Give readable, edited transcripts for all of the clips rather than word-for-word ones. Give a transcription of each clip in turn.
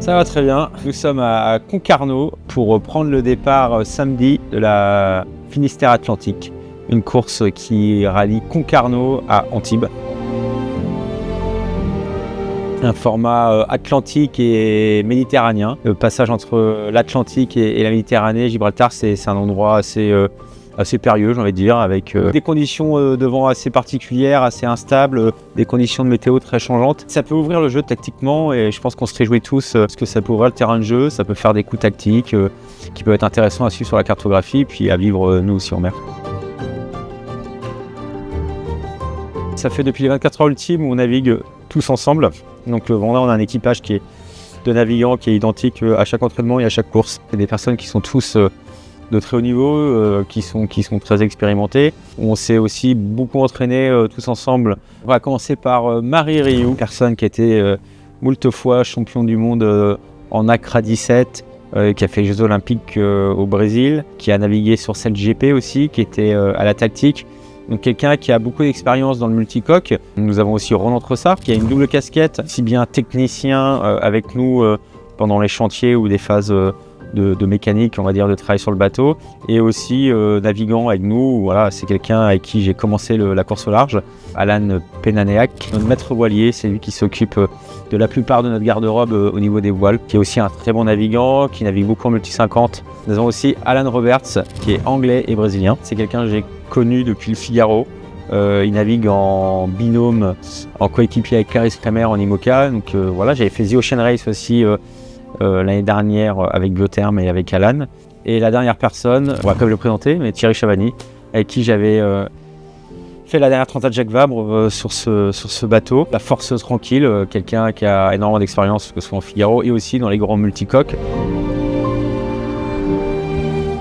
Ça va très bien. Nous sommes à Concarneau pour prendre le départ samedi de la Finistère Atlantique, une course qui rallie Concarneau à Antibes. Un format atlantique et méditerranéen. Le passage entre l'Atlantique et la Méditerranée, Gibraltar, c'est un endroit assez périlleux, j'ai envie de dire, avec des conditions de vent assez particulières, assez instables, des conditions de météo très changeantes. Ça peut ouvrir le jeu tactiquement et je pense qu'on se réjouit tous parce que ça peut ouvrir le terrain de jeu, ça peut faire des coups tactiques qui peuvent être intéressants à suivre sur la cartographie puis à vivre nous aussi en mer. Ça fait depuis les 24 heures ultimes où on navigue tous ensemble. Donc on a un équipage qui est de navigants qui est identique à chaque entraînement et à chaque course. C'est des personnes qui sont tous de très haut niveau, qui sont très expérimentés. On s'est aussi beaucoup entraînés tous ensemble. On va commencer par Marie Riou, personne qui a été moult fois champion du monde en Accra 17, qui a fait les Jeux Olympiques au Brésil, qui a navigué sur cette GP aussi, qui était à la tactique. Donc quelqu'un qui a beaucoup d'expérience dans le multicoque. Nous avons aussi Roland Tressard qui a une double casquette, si bien technicien avec nous pendant les chantiers ou des phases de mécanique, on va dire, de travail sur le bateau, et aussi navigant avec nous. Voilà, c'est quelqu'un avec qui j'ai commencé la course au large, Alan Penanéac, notre maître voilier. C'est lui qui s'occupe de la plupart de notre garde-robe au niveau des voiles, qui est aussi un très bon navigant, qui navigue beaucoup en multi 50. Nous avons aussi Alan Roberts, qui est anglais et brésilien. C'est quelqu'un que j'ai connu depuis le Figaro. Il navigue en binôme, en coéquipier avec Clarisse Kramer en IMOCA. Donc voilà, j'avais fait The Ocean Race aussi l'année dernière avec Biotherm et avec Alan. Et la dernière personne, on va quand même le présenter, mais Thierry Chavani, avec qui j'avais fait la dernière Transat Jacques Vabre sur ce bateau. La Force Tranquille, quelqu'un qui a énormément d'expérience, que ce soit en Figaro et aussi dans les grands multicoques.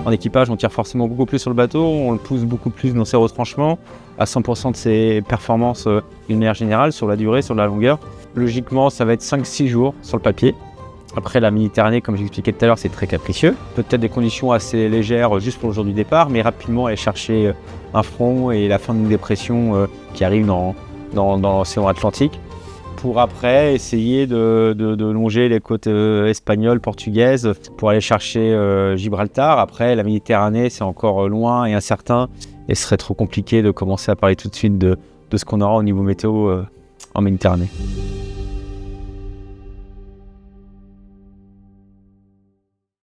En équipage, on tire forcément beaucoup plus sur le bateau, on le pousse beaucoup plus dans ses retranchements, à 100% de ses performances d'une manière générale, sur la durée, sur la longueur. Logiquement, ça va être 5-6 jours sur le papier. Après, la Méditerranée, comme j'expliquais tout à l'heure, c'est très capricieux. Peut-être des conditions assez légères juste pour le jour du départ, mais rapidement aller chercher un front et la fin d'une dépression qui arrive dans l'océan Atlantique. Pour après essayer de longer les côtes espagnoles, portugaises, pour aller chercher Gibraltar. Après, la Méditerranée, c'est encore loin et incertain, et ce serait trop compliqué de commencer à parler tout de suite de ce qu'on aura au niveau météo en Méditerranée.